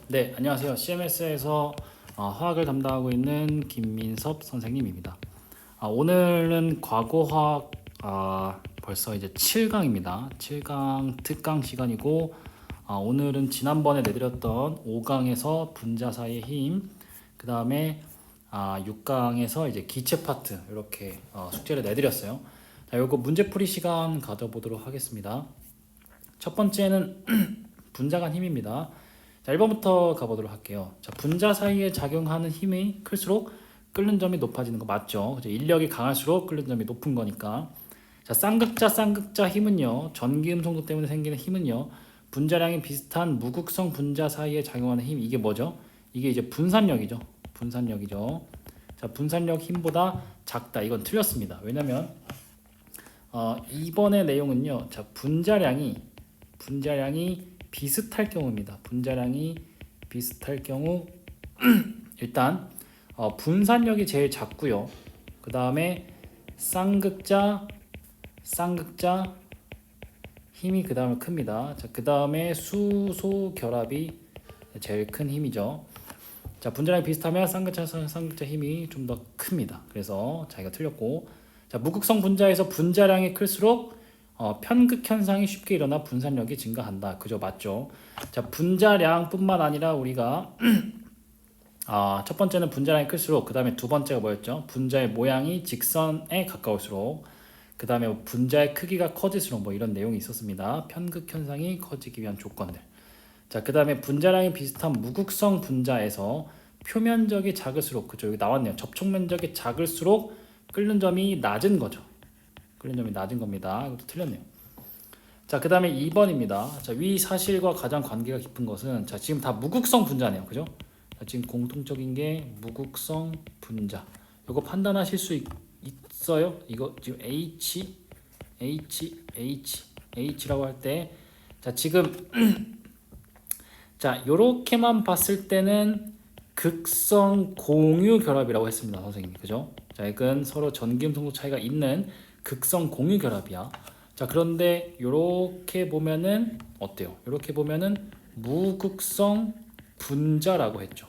네, 안녕하세요. CMS에서 화학을 담당하고 있는 김민섭 선생님입니다. 오늘은 과거화학 벌써 이제 7강입니다. 7강 특강 시간이고 오늘은 지난번에 내드렸던 5강에서 분자 사이의 힘, 그 다음에 6강에서 이제 기체 파트 이렇게 숙제를 내드렸어요. 자, 요거 문제풀이 시간 가져보도록 하겠습니다. 첫 번째는 분자 간 힘입니다. 자, 1번부터 가보도록 할게요. 자, 분자 사이에 작용하는 힘이 클수록 끓는 점이 높아지는 거 맞죠? 그죠? 인력이 강할수록 끓는 점이 높은 거니까. 자, 쌍극자 힘은요, 전기음성도 때문에 생기는 힘은요, 분자량이 비슷한 무극성 분자 사이에 작용하는 힘, 이게 뭐죠? 이게 이제 분산력이죠. 분산력이죠. 자, 분산력 힘보다 작다. 이건 틀렸습니다. 왜냐면 2번의 내용은요, 자, 분자량이 비슷할 경우입니다. 분자량이 비슷할 경우 일단 분산력이 제일 작고요. 그 다음에 쌍극자 힘이 그 다음에 큽니다. 자, 그 다음에 수소 결합이 제일 큰 힘이죠. 자, 분자량이 비슷하면 쌍극자 힘이 좀 더 큽니다. 그래서 자기가 틀렸고, 자, 무극성 분자에서 분자량이 클수록 편극 현상이 쉽게 일어나 분산력이 증가한다. 그죠? 맞죠? 자, 분자량뿐만 아니라 우리가 첫 번째는 분자량이 클수록, 그 다음에 두 번째가 뭐였죠? 분자의 모양이 직선에 가까울수록, 그 다음에 분자의 크기가 커질수록, 뭐 이런 내용이 있었습니다. 편극 현상이 커지기 위한 조건들. 자, 그 다음에 분자량이 비슷한 무극성 분자에서 표면적이 작을수록, 그죠? 여기 나왔네요. 접촉 면적이 작을수록 끓는 점이 낮은 거죠. 끓는 점이 낮은 겁니다. 이것도 틀렸네요. 자, 그 다음에 2번입니다. 자, 위 사실과 가장 관계가 깊은 것은, 자, 지금 다 무극성 분자네요. 그죠? 자, 지금 공통적인 게 무극성 분자. 이거 판단하실 수 있어요? 이거 지금 H라고 할 때, 자, 지금 자, 요렇게만 봤을 때는 극성 공유 결합이라고 했습니다, 선생님이. 그죠? 자, 이건 서로 전기음성도 차이가 있는 극성 공유 결합이야. 자, 그런데 요렇게 보면은 어때요? 요렇게 보면은 무극성 분자라고 했죠.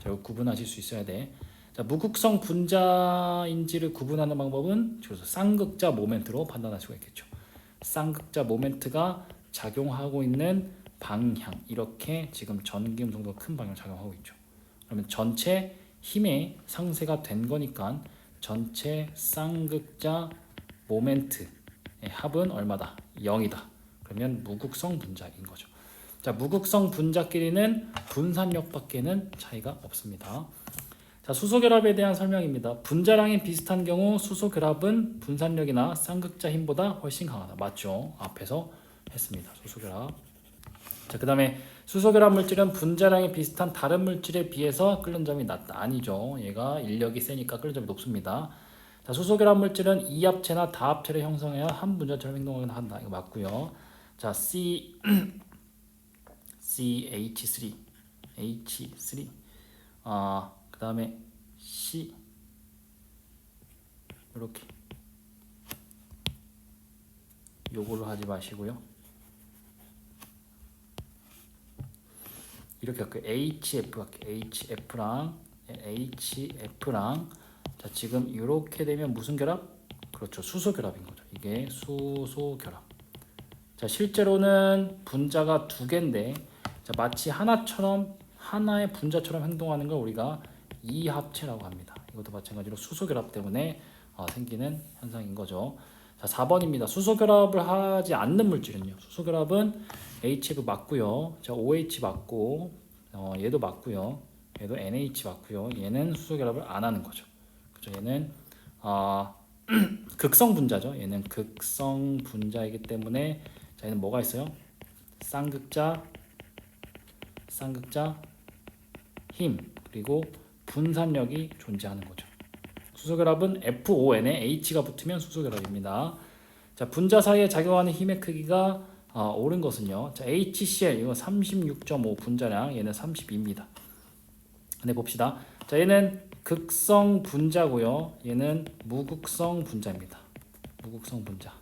자, 이거 구분하실 수 있어야 돼. 자, 무극성 분자인지를 구분하는 방법은 그래서 쌍극자 모멘트로 판단할 수가 있겠죠. 쌍극자 모멘트가 작용하고 있는 방향, 이렇게 지금 전기음성도 큰 방향 작용하고 있죠. 그러면 전체 힘의 상쇄가 된 거니까 전체 쌍극자 모멘트의 합은 얼마다? 0이다. 그러면 무극성 분자인 거죠. 자, 무극성 분자끼리는 분산력밖에는 차이가 없습니다. 자, 수소결합에 대한 설명입니다. 분자량이 비슷한 경우 수소결합은 분산력이나 쌍극자 힘보다 훨씬 강하다. 맞죠? 앞에서 했습니다. 수소결합. 자, 그 다음에 수소결합 물질은 분자량이 비슷한 다른 물질에 비해서 끓는 점이 낮다. 아니죠. 얘가 인력이 세니까 끓는 점이 높습니다. 자, 수소결합 물질은 이합체나 다합체를 형성해야 한 분자처럼 행동하긴 한다. 이거 맞고요. 자, CH3 그 다음에 C 이렇게 요거를 하지 마시고요. 이렇게 할게요. HF 할게요. HF랑 자, 지금 이렇게 되면 무슨 결합? 그렇죠. 수소 결합인 거죠. 이게 수소 결합. 자, 실제로는 분자가 두 개인데, 자, 마치 하나의 분자처럼 행동하는 걸 우리가 이합체라고 합니다. 이것도 마찬가지로 수소 결합 때문에 생기는 현상인 거죠. 자, 4번입니다. 수소 결합을 하지 않는 물질은요. 수소 결합은 HF 맞고요. 자, OH 맞고, 얘도 맞고요. 얘도 NH 맞고요. 얘는 수소 결합을 안 하는 거죠. 그죠? 얘는 극성 분자죠. 얘는 극성 분자이기 때문에, 자, 얘는 뭐가 있어요? 쌍극자 힘, 그리고 분산력이 존재하는 거죠. 수소결합은 FON에 H가 붙으면 수소결합입니다. 자, 분자 사이에 작용하는 힘의 크기가 옳은 것은요. 자, HCl 이거 36.5 분자량, 얘는 32입니다. 근데 봅시다. 자, 얘는 극성 분자고요. 얘는 무극성 분자입니다. 무극성 분자.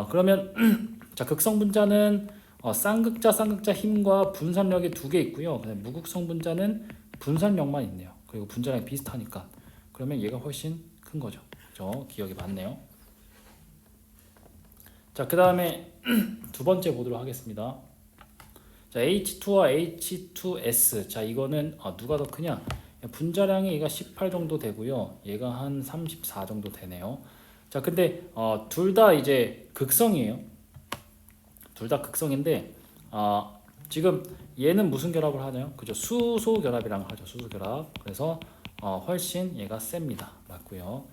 그러면 자, 극성 분자는 쌍극자 힘과 분산력이 두 개 있고요. 그다음에 무극성 분자는 분산력만 있네요. 그리고 분자량이 비슷하니까 그러면 얘가 훨씬 큰 거죠. 그죠? 기억이 맞네요. 자, 그다음에 두 번째 보도록 하겠습니다. 자, H2와 H2S. 자, 이거는 누가 더 크냐? 분자량이 얘가 18 정도 되고요. 얘가 한 34 정도 되네요. 자, 근데 둘 다 이제 극성이에요. 둘 다 극성인데 지금 얘는 무슨 결합을 하나요? 그죠? 수소 결합이랑 하죠. 수소 결합. 그래서 훨씬 얘가 셉니다. 맞고요.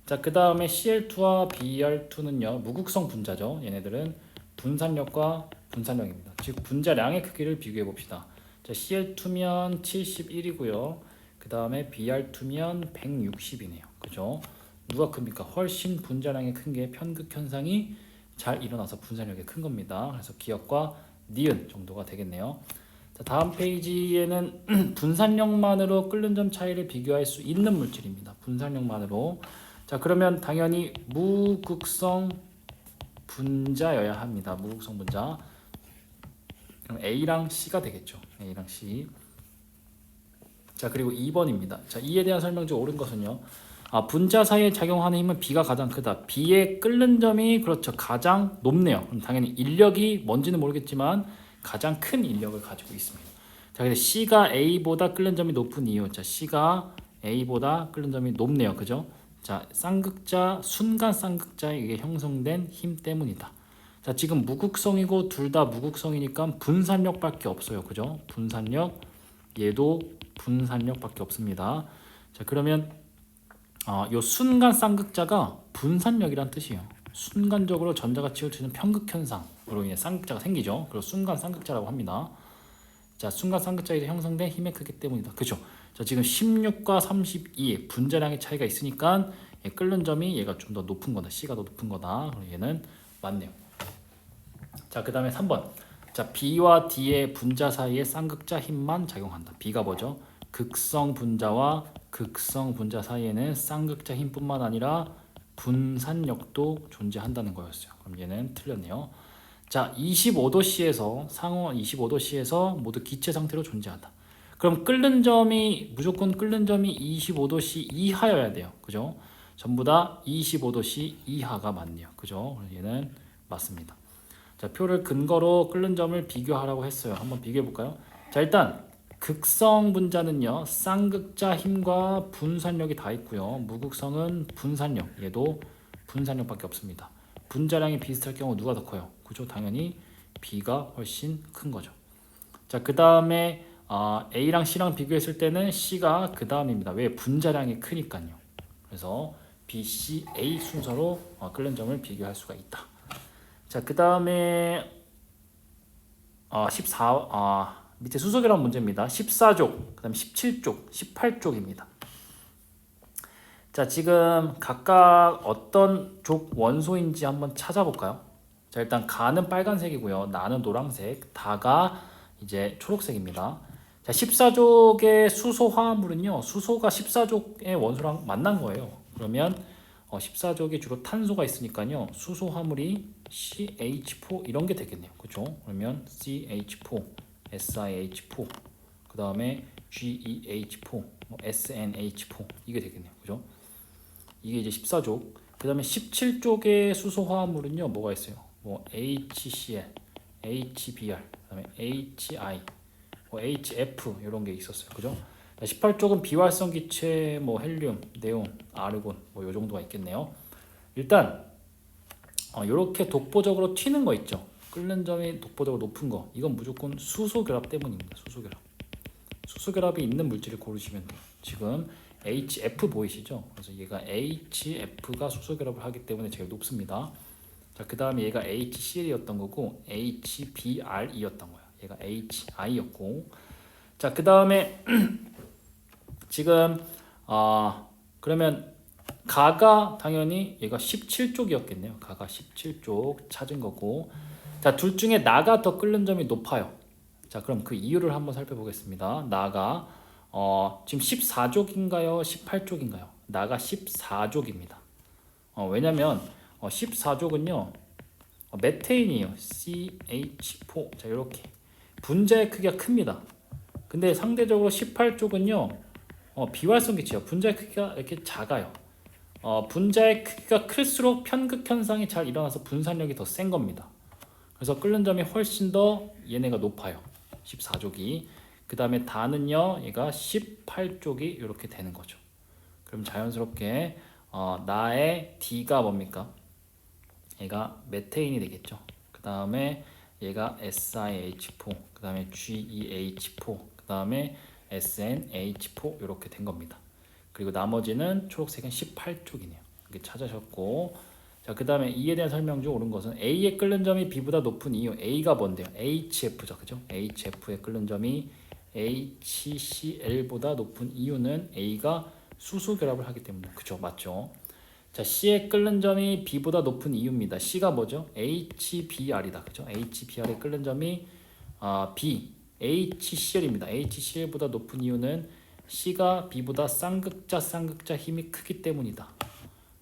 자, 그 다음에 Cl2와 Br2는요 무극성 분자죠. 얘네들은 분산력과 분산력입니다. 즉 분자량의 크기를 비교해 봅시다. 자, Cl2면 71이고요. 그 다음에 Br2면 160이네요. 그죠? 누가 큽니까? 훨씬 분자량이 큰 게 편극 현상이 잘 일어나서 분산력이 큰 겁니다. 그래서 기억과 니은 정도가 되겠네요. 자, 다음 페이지에는 분산력만으로 끓는 점 차이를 비교할 수 있는 물질입니다. 분산력만으로. 자, 그러면 당연히 무극성 분자여야 합니다. 무극성 분자. 그럼 A랑 C가 되겠죠. A랑 C. 자, 그리고 2번입니다. 자, 이에 대한 설명 중 옳은 것은요. 분자 사이에 작용하는 힘은 B가 가장 크다. B의 끓는 점이 그렇죠. 가장 높네요. 그럼 당연히 인력이 뭔지는 모르겠지만 가장 큰 인력을 가지고 있습니다. 자, 근데 C가 A보다 끓는 점이 높은 이유. 자, C가 A보다 끓는 점이 높네요. 그죠? 자, 쌍극자, 순간 쌍극자에 이게 형성된 힘 때문이다. 자, 지금 무극성이고 둘 다 무극성이니까 분산력밖에 없어요. 그죠? 분산력, 얘도 분산력밖에 없습니다. 자, 그러면 요 순간 쌍극자가 분산력이란 뜻이에요. 순간적으로 전자가 치우치는 편극 현상으로 인해 쌍극자가 생기죠. 그리고 순간 쌍극자라고 합니다. 자, 순간 쌍극자에서 형성된 힘의 크기 때문이다. 그죠? 자, 지금 16과 32 분자량의 차이가 있으니까 끓는 점이 얘가 좀 더 높은 거다. C가 더 높은 거다. 그럼 얘는 맞네요. 자, 그 다음에 3번. 자, B와 D의 분자 사이에 쌍극자 힘만 작용한다. B가 뭐죠? 극성 분자와 극성 분자 사이에는 쌍극자 힘뿐만 아니라 분산력도 존재한다는 거였어요. 그럼 얘는 틀렸네요. 자, 25도씨에서 상온 25도씨에서 모두 기체 상태로 존재한다. 그럼 끓는 점이 무조건 끓는 점이 25도씨 이하여야 돼요. 그죠? 전부 다 25도씨 이하가 맞네요. 그죠? 얘는 맞습니다. 자, 표를 근거로 끓는 점을 비교하라고 했어요. 한번 비교해 볼까요? 자, 일단 극성 분자는요 쌍극자 힘과 분산력이 다 있고요. 무극성은 분산력, 얘도 분산력밖에 없습니다. 분자량이 비슷할 경우 누가 더 커요? 그죠? 당연히 B가 훨씬 큰 거죠. 자, 그 다음에 A랑 C랑 비교했을 때는 C가 그 다음입니다. 왜? 분자량이 크니까요. 그래서 B, C, A 순서로 끓는 점을 비교할 수가 있다. 자, 그 다음에 14 밑에 수소결합 문제입니다. 14족, 그 다음에 17족, 18족입니다. 자, 지금 각각 어떤 족 원소인지 한번 찾아볼까요? 자, 일단 가는 빨간색이고요. 나는 노란색, 다가 이제 초록색입니다. 자, 14족의 수소 화합물은요. 수소가 14족의 원소랑 만난 거예요. 그러면 14족이 주로 탄소가 있으니까요. 수소 화물이 CH4 이런 게 되겠네요. 그렇죠? 그러면 CH4, SiH4, 그 다음에 GeH4, SnH4 이게 되겠네요. 그죠? 이게 이제 14족. 그 다음에 17족의 수소 화합물은요. 뭐가 있어요? 뭐 HCl, HBr, 그 다음에 HI, HF 이런 게 있었어요. 그죠? 18쪽은 비활성 기체, 뭐 헬륨, 네온, 아르곤 뭐 요 정도가 있겠네요. 일단 이렇게 독보적으로 튀는 거 있죠. 끓는 점이 독보적으로 높은 거. 이건 무조건 수소 결합 때문입니다. 수소 결합. 수소 결합이 있는 물질을 고르시면 돼요. 지금 HF 보이시죠? 그래서 얘가 HF가 수소 결합을 하기 때문에 제일 높습니다. 자, 그 다음에 얘가 HCl이었던 거고 HBr이었던 거예요. 얘가 HI였고. 자, 그 다음에 지금 그러면 가가 당연히 얘가 17쪽이었겠네요. 가가 17쪽 찾은 거고. 자, 둘 중에 나가 더 끓는 점이 높아요. 자, 그럼 그 이유를 한번 살펴보겠습니다. 나가 지금 14쪽인가요? 18쪽인가요? 나가 14쪽입니다. 왜냐면 14쪽은요. 메테인이에요. CH4. 자, 이렇게 분자의 크기가 큽니다. 근데 상대적으로 18쪽은요, 비활성 기체예요. 분자의 크기가 이렇게 작아요. 분자의 크기가 클수록 편극 현상이 잘 일어나서 분산력이 더 센 겁니다. 그래서 끓는 점이 훨씬 더 얘네가 높아요. 14쪽이. 그 다음에 다는요, 얘가 18쪽이 이렇게 되는 거죠. 그럼 자연스럽게 나의 D가 뭡니까? 얘가 메테인이 되겠죠. 그 다음에 얘가 SiH4, 그 다음에 GeH4, 그 다음에 SnH4 이렇게 된 겁니다. 그리고 나머지는 초록색은 18쪽이네요. 이렇게 찾으셨고, 자, 그 다음에 E에 대한 설명 중 옳은 것은 A의 끓는 점이 B보다 높은 이유. A가 뭔데요? HF죠, 그죠? HF의 끓는 점이 HCl보다 높은 이유는 A가 수소 결합을 하기 때문에, 그죠? 맞죠? 자, C의 끓는 점이 B보다 높은 이유입니다. C가 뭐죠? HBr이다, 그죠? HBr의 끓는 점이 B, HCl입니다. HCl보다 높은 이유는 C가 B보다 쌍극자 힘이 크기 때문이다.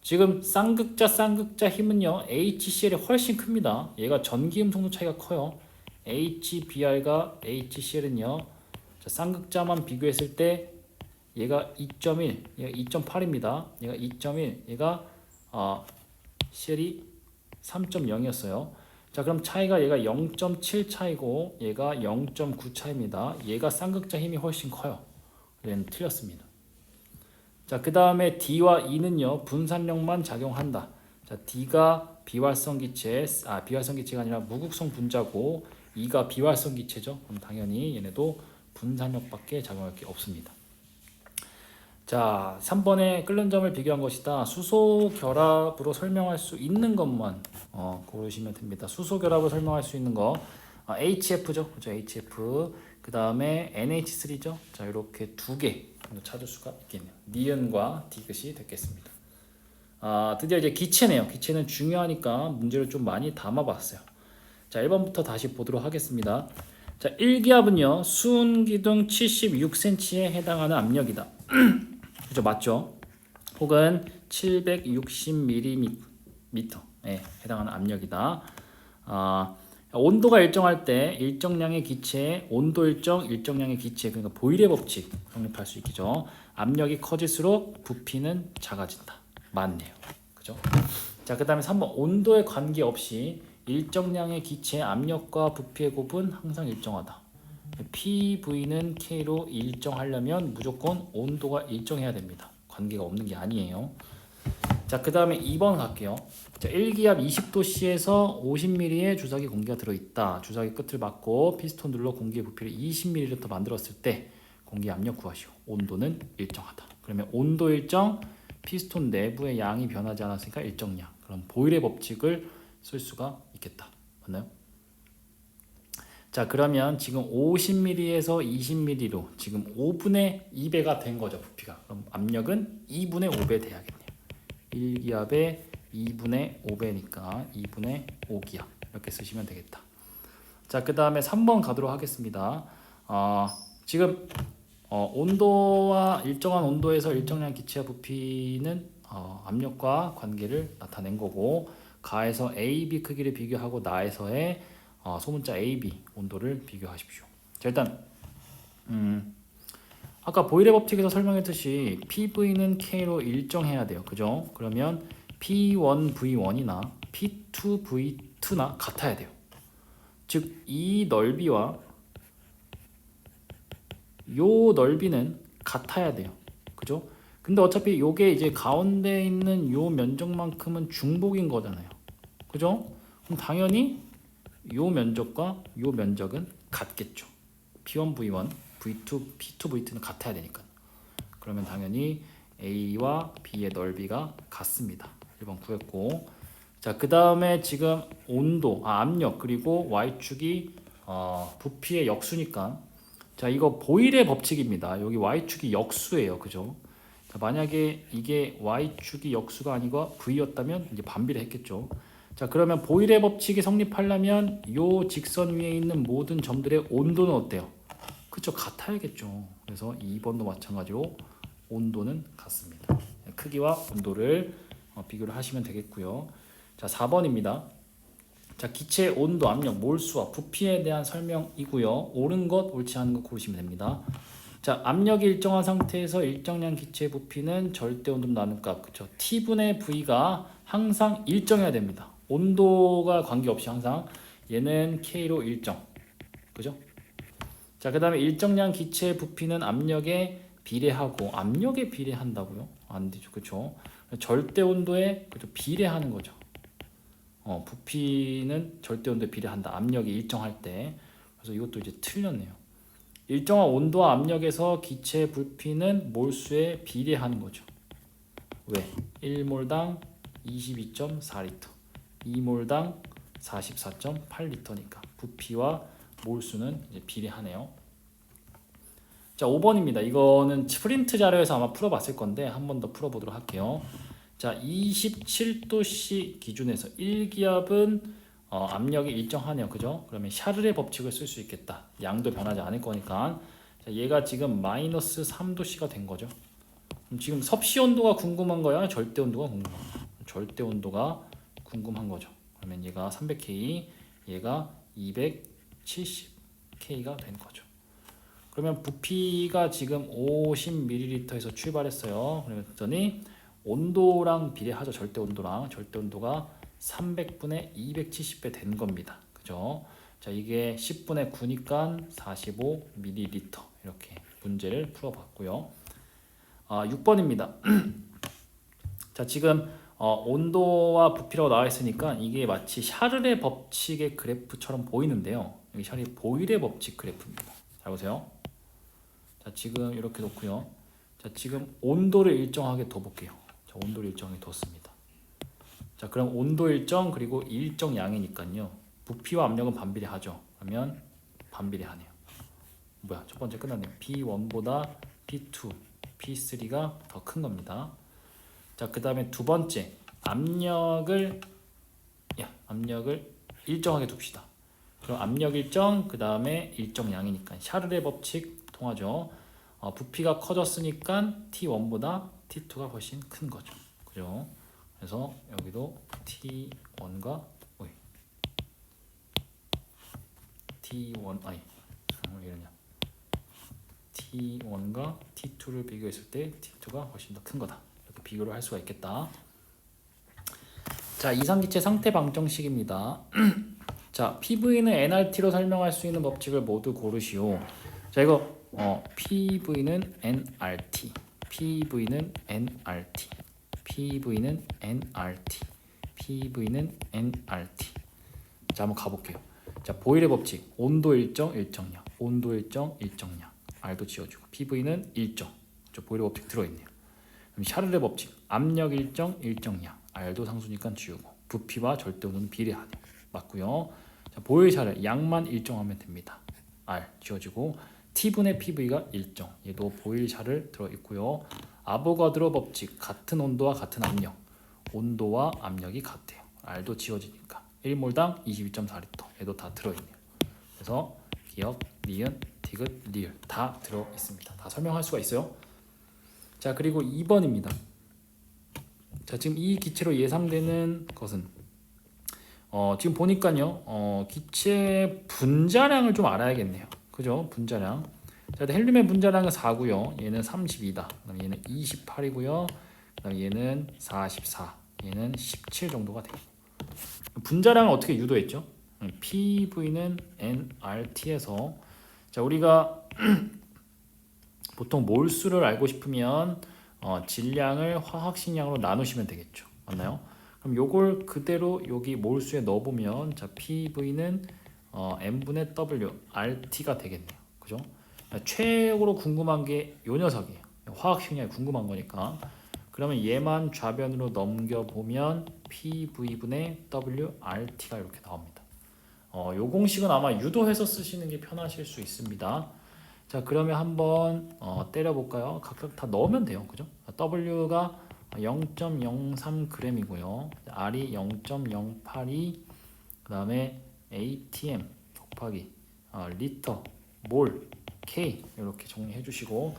지금 쌍극자 힘은요, HCl이 훨씬 큽니다. 얘가 전기음 성도 차이가 커요. HBr과 HCl은요, 쌍극자만 비교했을 때 얘가 2.1, 얘가 2.8입니다. 얘가 2.1, 얘가 CL이 3.0이었어요. 자, 그럼 차이가 얘가 0.7 차이고 얘가 0.9 차이입니다. 얘가 쌍극자 힘이 훨씬 커요. 얘는 틀렸습니다. 자, 그 다음에 D와 E는요, 분산력만 작용한다. 자, D가 비활성 기체가 아니라 무극성 분자고 E가 비활성 기체죠. 그럼 당연히 얘네도 분산력밖에 작용할 게 없습니다. 자, 3번에 끓는 점을 비교한 것이다. 수소 결합으로 설명할 수 있는 것만 고르시면 됩니다. 수소 결합을 설명할 수 있는 거 HF죠, 그죠? HF. 그 다음에 NH3죠. 자, 이렇게 두 개 찾을 수가 있겠네요. 니은과 디귿이 됐겠습니다. 드디어 이제 기체네요. 기체는 중요하니까 문제를 좀 많이 담아봤어요. 자, 1번부터 다시 보도록 하겠습니다. 자, 1기압은요, 수은기둥 76cm에 해당하는 압력이다. 그죠? 맞죠? 혹은 760mm에 해당하는 압력이다. 온도가 일정할 때 일정량의 기체에 온도 일정량의 기체, 그러니까 보일의 법칙 성립할 수 있겠죠. 압력이 커질수록 부피는 작아진다. 맞네요. 그죠? 자, 그 다음에 3번 온도에 관계없이 일정량의 기체의 압력과 부피의 곱은 항상 일정하다. PV는 K로 일정하려면 무조건 온도가 일정해야 됩니다. 관계가 없는 게 아니에요. 자, 그 다음에 2번 갈게요. 자, 1기압 20도씨에서 50ml의 주사기 공기가 들어있다. 주사기 끝을 막고 피스톤 눌러 공기의 부피를 20ml 만들었을 때 공기 압력 구하시오. 온도는 일정하다. 그러면 온도 일정, 피스톤 내부의 양이 변하지 않았으니까 일정량. 그럼 보일의 법칙을 쓸 수가 있겠다. 맞나요? 자, 그러면 지금 50ml에서 20ml로 지금 5분의 2배가 된 거죠, 부피가. 그럼 압력은 2분의 5배 돼야겠네요. 1기압에 2분의 5배니까 2분의 5기압 이렇게 쓰시면 되겠다. 자, 그 다음에 3번 가도록 하겠습니다. 지금 온도와 일정한 온도에서 일정량 기체와 부피는 압력과 관계를 나타낸 거고, 가에서 A, B 크기를 비교하고 나에서의 소문자 A, B 온도를 비교하십시오. 자, 일단 아까 보일의 법칙에서 설명했듯이 PV는 K로 일정해야 돼요. 그죠? 그러면 P1V1이나 P2V2나 같아야 돼요. 즉, 이 넓이와 요 넓이는 같아야 돼요. 그죠? 근데 어차피 요게 이제 가운데 있는 요 면적만큼은 중복인 거잖아요. 그죠? 그럼 당연히 요 면적과 요 면적은 같겠죠. P1V1, V2, P2V2는 같아야 되니까. 그러면 당연히 A와 B의 넓이가 같습니다. 1번 구했고, 자, 그 다음에 지금 온도, 압력, 그리고 Y축이 부피의 역수니까, 자, 이거 보일의 법칙입니다. 여기 Y축이 역수예요. 그죠? 자, 만약에 이게 Y축이 역수가 아니고 V였다면 이제 반비례 했겠죠. 자, 그러면 보일의 법칙이 성립하려면 요 직선 위에 있는 모든 점들의 온도는 어때요? 그쵸, 같아야겠죠. 그래서 2번도 마찬가지로 온도는 같습니다. 크기와 온도를 비교를 하시면 되겠고요. 자, 4번입니다. 자, 기체 온도, 압력, 몰수와 부피에 대한 설명이고요. 옳은 것, 옳지 않은 것 고르시면 됩니다. 자, 압력이 일정한 상태에서 일정량 기체의 부피는 절대 온도로 나눈 값. 그쵸? T분의 V가 항상 일정해야 됩니다. 온도가 관계없이 항상 얘는 K로 일정. 그죠? 자, 그 다음에 일정량 기체의 부피는 압력에 비례하고, 압력에 비례한다고요? 안 되죠. 그쵸? 절대 온도에 그죠? 비례하는 거죠. 부피는 절대 온도에 비례한다. 압력이 일정할 때. 그래서 이것도 이제 틀렸네요. 일정한 온도와 압력에서 기체의 부피는 몰수에 비례하는 거죠. 왜? 1몰당 22.4리터, 2몰당 44.8리터니까 부피와 몰수는 이제 비례하네요. 자, 5번입니다. 이거는 프린트 자료에서 아마 풀어봤을 건데 한 번 더 풀어보도록 할게요. 자, 27도씨 기준에서 1기압은 압력이 일정하네요. 그죠? 그러면 샤를의 법칙을 쓸 수 있겠다. 양도 변하지 않을 거니까. 자, 얘가 지금 마이너스 3도씨가 된 거죠. 그럼 지금 섭씨 온도가 궁금한 거야? 절대 온도가 궁금한 거야? 절대 온도가 궁금한 거죠. 그러면 얘가 300K, 얘가 270K가 된 거죠. 그러면 부피가 지금 50ml에서 출발했어요. 그랬더니 온도랑 비례하죠. 절대 온도랑. 절대 온도가 300분의 270배 된 겁니다. 그죠? 자, 이게 10분의 9니까 45ml. 이렇게 문제를 풀어봤고요. 6번입니다. 자, 지금 온도와 부피라고 나와 있으니까 이게 마치 샤를의 법칙의 그래프처럼 보이는데요. 여기 샤를의 보일의 법칙 그래프입니다. 잘 보세요. 자, 지금 이렇게 놓고요. 자, 지금 온도를 일정하게 둬볼게요. 자, 온도를 일정하게 뒀습니다. 자, 그럼 온도 일정 그리고 일정 양이니까요. 부피와 압력은 반비례하죠. 그러면 반비례하네요. 뭐야? 첫 번째 끝났네요. P1보다 P2, P3가 더 큰 겁니다. 자, 그 다음에 두 번째 압력을 일정하게 둡시다. 그럼 압력 일정 그 다음에 일정 양이니까 샤를의 법칙 통하죠. 부피가 커졌으니까 T1보다 T2가 훨씬 큰 거죠. 그죠? 그래서 여기도 T1과 T1 왜 이러냐? T1과 T2를 비교했을 때 T2가 훨씬 더 큰 거다. 이렇게 비교를 할 수가 있겠다. 자, 이상기체 상태 방정식입니다. 자, PV는 nRT로 설명할 수 있는 법칙을 모두 고르시오. 자, 이거 PV는 nRT, PV는 nRT, PV는 nRT, PV는 nRT. 자, 한번 가볼게요. 자, 보일의 법칙, 온도 일정, 일정량, 온도 일정, 일정량. R도 지워주고 PV는 일정. 저 보일의 법칙 들어있네요. 그럼 샤를의 법칙, 압력 일정, 일정량. R도 상수니까 지우고 부피와 절대 온도는 비례하네요. 맞고요. 자, 보일 샤를 양만 일정하면 됩니다. R 지워지고 T분의 PV가 일정. 얘도 보일 샤를 들어있고요. 아보가드로 법칙, 같은 온도와 같은 압력. 온도와 압력이 같아요. R도 지워지니까 1몰당 22.4리터. 얘도 다 들어있네요. 그래서 기억, 니은, 디귿, 리을 다 들어있습니다. 다 설명할 수가 있어요. 자, 그리고 2번입니다. 자, 지금 이 기체로 예상되는 것은 지금 보니까요. 기체 분자량을 좀 알아야겠네요. 그죠? 분자량. 자, 헬륨의 분자량은 4고요. 얘는 32다. 그다음 얘는 28이고요. 그다음 얘는 44. 얘는 17 정도가 돼요. 분자량을 어떻게 유도했죠? PV는 nRT에서 자, 우리가 보통 몰수를 알고 싶으면 질량을 화학식량으로 나누시면 되겠죠. 맞나요? 그럼 요걸 그대로 여기 몰수에 넣어보면 자, PV는 n분의 W RT가 되겠네요. 그죠? 최고로 궁금한 게 요 녀석이에요. 화학식량이 궁금한 거니까. 그러면 얘만 좌변으로 넘겨보면 PV분의 WRT가 이렇게 나옵니다. 요 공식은 아마 유도해서 쓰시는 게 편하실 수 있습니다. 자, 그러면 한번 때려볼까요? 각각 다 넣으면 돼요. 그죠? W가 0.03g이고요. R이 0.082, 그 다음에 ATM 곱하기 리터, 몰, K 이렇게 정리해 주시고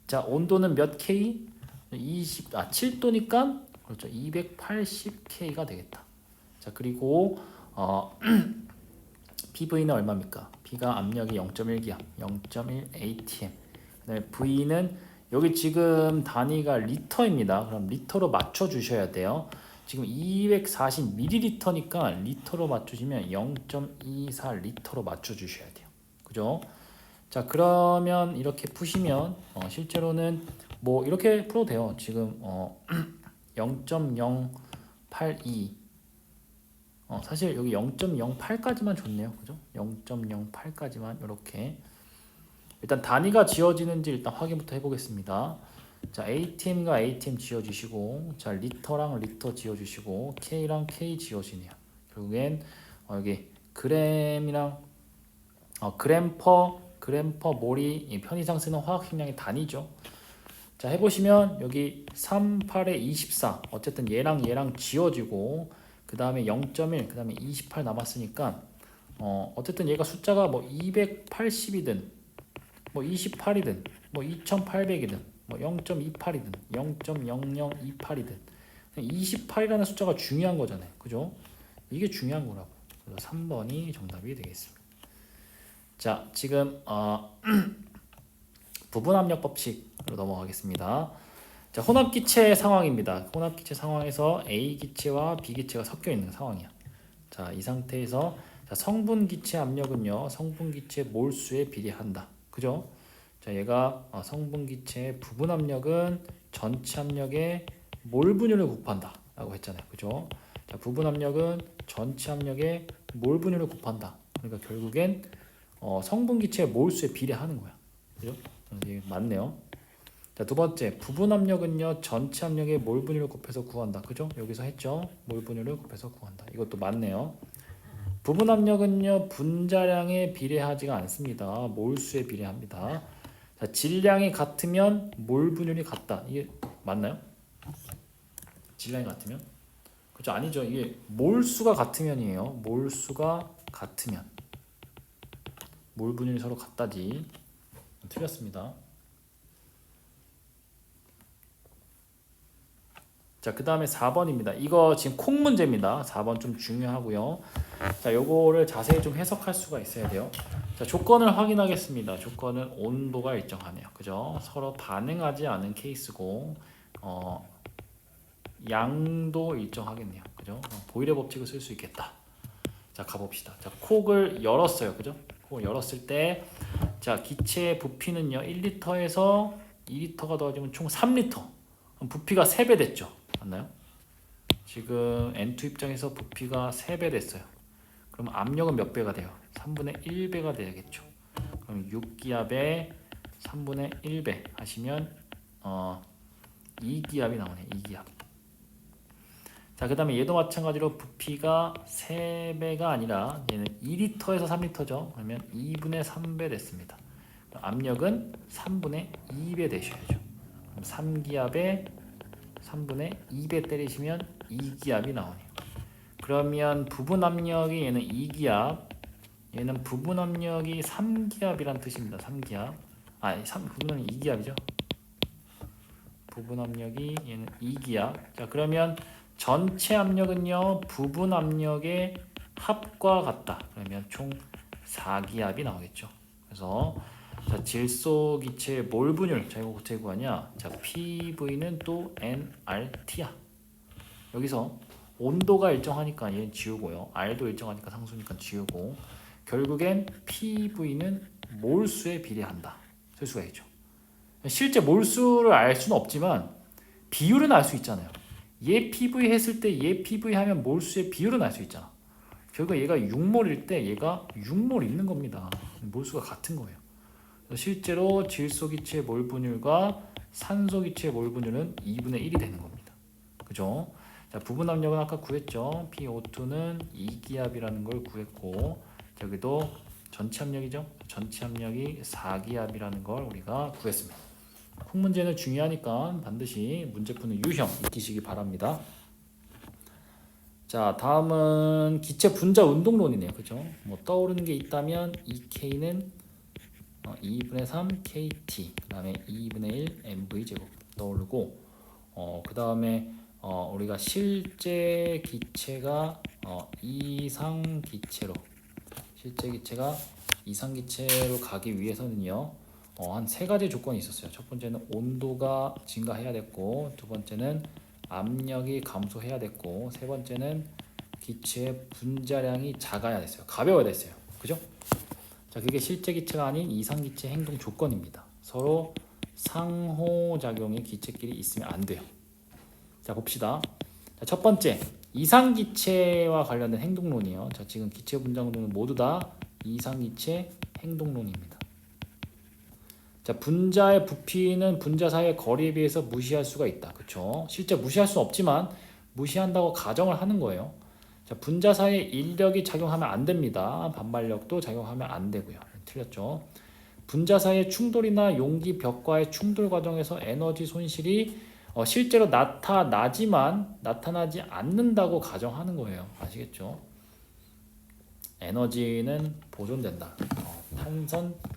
자, 온도는 몇 K? 7도니까 그렇죠. 280K가 되겠다. 자, 그리고 PV는 얼마입니까? P가 압력이 0.1기압, 0.1 atm. 그다음에 V는 여기 지금 단위가 리터입니다. 그럼 리터로 맞춰 주셔야 돼요. 지금 240ml니까 리터로 맞추시면 0.24 리터로 맞춰 주셔야 돼요. 그죠? 자, 그러면 이렇게 푸시면 실제로는 뭐 이렇게 풀어도 돼요. 지금 0.082 사실 여기 0.08까지만 줬네요. 그죠? 0.08까지만 이렇게 일단 단위가 지어지는지 일단 확인부터 해보겠습니다. 자, ATM과 ATM 지어주시고, 자, 리터랑 리터 지어주시고, K랑 K 지어지네요. 결국엔 여기 그램이랑 그램 퍼 몰이 편의상 쓰는 화학 식량의 단위죠. 자, 해보시면 여기 3, 8에 24 어쨌든 얘랑 지어지고 그 다음에 0.1 그 다음에 28 남았으니까 어쨌든 얘가 숫자가 뭐 280이든 뭐 28이든 뭐 2800이든 뭐 0.28이든 0.0028이든 28이라는 숫자가 중요한 거잖아요. 그죠? 이게 중요한 거라고. 그래서 3번이 정답이 되겠습니다. 자, 지금 부분 압력 법칙으로 넘어가겠습니다. 자, 혼합 기체 상황입니다. 혼합 기체 상황에서 A 기체와 B 기체가 섞여 있는 상황이야. 자, 이 상태에서 자, 성분 기체 압력은요, 성분 기체 몰수에 비례한다. 그죠? 자, 얘가 성분 기체의 부분 압력은 전체 압력의 몰 분율을 곱한다 라고 했잖아요. 그죠? 자, 부분 압력은 전체 압력의 몰 분율을 곱한다. 그러니까 결국엔 성분 기체의 몰수에 비례하는 거야. 그죠? 이게 맞네요. 자, 두 번째, 부분 압력은요, 전체 압력의 몰 분율을 곱해서 구한다. 그죠? 여기서 했죠? 몰 분율을 곱해서 구한다. 이것도 맞네요. 부분 압력은요, 분자량에 비례하지가 않습니다. 몰수에 비례합니다. 자, 질량이 같으면 몰 분율이 같다. 이게 맞나요? 질량이 같으면? 그죠? 아니죠. 이게 몰수가 같으면이에요. 몰수가 같으면. 몰 분율이 서로 같다지. 틀렸습니다. 자, 그 다음에 4번입니다. 이거 지금 콩 문제입니다. 4번 좀 중요하고요. 자, 요거를 자세히 좀 해석할 수가 있어야 돼요. 자, 조건을 확인하겠습니다. 조건은 온도가 일정하네요. 그죠? 서로 반응하지 않은 케이스고, 양도 일정하겠네요. 그죠? 보일의 법칙을 쓸 수 있겠다. 자, 가봅시다. 자, 콕을 열었어요. 그죠? 콕을 열었을 때, 자, 기체의 부피는요, 1리터에서 2리터가 더해지면 총 3리터. 그럼 부피가 3배 됐죠? 맞나요? 지금 N2 입장에서 부피가 3배 됐어요. 그럼 압력은 몇 배가 돼요? 3분의 1배가 되겠죠. 그럼 6기압에 3분의 1배 하시면 2기압이 나오네. 2기압. 자, 그 다음에 얘도 마찬가지로 부피가 3배가 아니라 얘는 2리터에서 3리터죠. 그러면 2분의 3배 됐습니다. 압력은 3분의 2배 되셔야죠. 그럼 3기압에 3분의 2배 때리시면 2기압이 나오네요. 그러면 부분 압력이 얘는 2기압, 얘는 부분 압력이 3기압이란 뜻입니다. 3기압. 부분 압력이 2기압이죠. 부분 압력이 얘는 2기압. 자, 그러면 전체 압력은요, 부분 압력의 합과 같다. 그러면 총 4기압이 나오겠죠. 그래서 자, 질소 기체의 몰 분율. 자, 이거 어떻게 구하냐? 자, PV는 또 nRT야. 여기서 온도가 일정하니까 얘는 지우고요. R도 일정하니까 상수니까 지우고 결국엔 PV는 몰수에 비례한다. 쓸 수가 있죠. 실제 몰수를 알 수는 없지만 비율은 알 수 있잖아요. 얘 PV 했을 때 얘 PV 하면 몰수의 비율은 알 수 있잖아. 결국 얘가 6몰일 때 얘가 6몰 있는 겁니다. 몰수가 같은 거예요. 실제로 질소 기체의 몰 분율과 산소 기체의 몰 분율은 2분의 1이 되는 겁니다. 그죠? 자, 부분 압력은 아까 구했죠. PO2는 2기압이라는 걸 구했고, 여기도 전체 압력이죠. 전체 압력이 4기압이라는 걸 우리가 구했습니다. 콩 문제는 중요하니까 반드시 문제 푸는 유형 익히시기 바랍니다. 자, 다음은 기체 분자 운동론이네요. 그죠? 뭐 떠오르는 게 있다면 EK는 2분의 3 KT, 그 다음에 2분의 1 MV 제곱 떠오르고, 그 다음에 우리가 실제 기체가 이상기체로 실제 기체가 이상기체로 가기 위해서는요 한 세 가지 조건이 있었어요. 첫 번째는 온도가 증가해야 됐고, 두 번째는 압력이 감소해야 됐고, 세 번째는 기체의 분자량이 작아야 됐어요. 가벼워야 됐어요. 그죠? 자, 그게 실제 기체가 아닌 이상기체 행동 조건입니다. 서로 상호작용이 기체끼리 있으면 안 돼요. 자, 봅시다. 자, 첫 번째, 이상기체와 관련된 행동론이에요. 자, 지금 기체 분자운동은 모두 다 이상기체 행동론입니다. 자, 분자의 부피는 분자 사이의 거리에 비해서 무시할 수가 있다. 그렇죠? 실제 무시할 수는 없지만 무시한다고 가정을 하는 거예요. 자, 분자 사이에 인력이 작용하면 안 됩니다. 반발력도 작용하면 안 되고요. 틀렸죠? 분자 사이의 충돌이나 용기 벽과의 충돌 과정에서 에너지 손실이 실제로 나타나지만 나타나지 않는다고 가정하는 거예요. 아시겠죠? 에너지는 보존된다.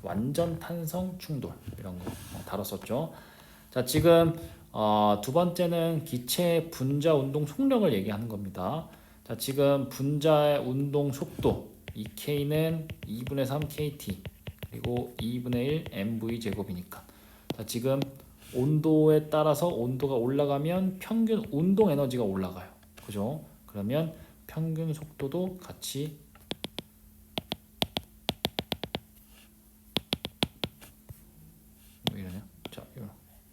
완전 탄성 충돌 이런 거 다뤘었죠. 자, 지금 두 번째는 기체 분자 운동 속력을 얘기하는 겁니다. 자, 지금 분자의 운동 속도 EK는 2분의 3 KT 그리고 2분의 1 mv 제곱이니까. 자, 지금 온도에 따라서 온도가 올라가면 평균 운동 에너지가 올라가요. 그죠? 그러면 평균 속도도 같이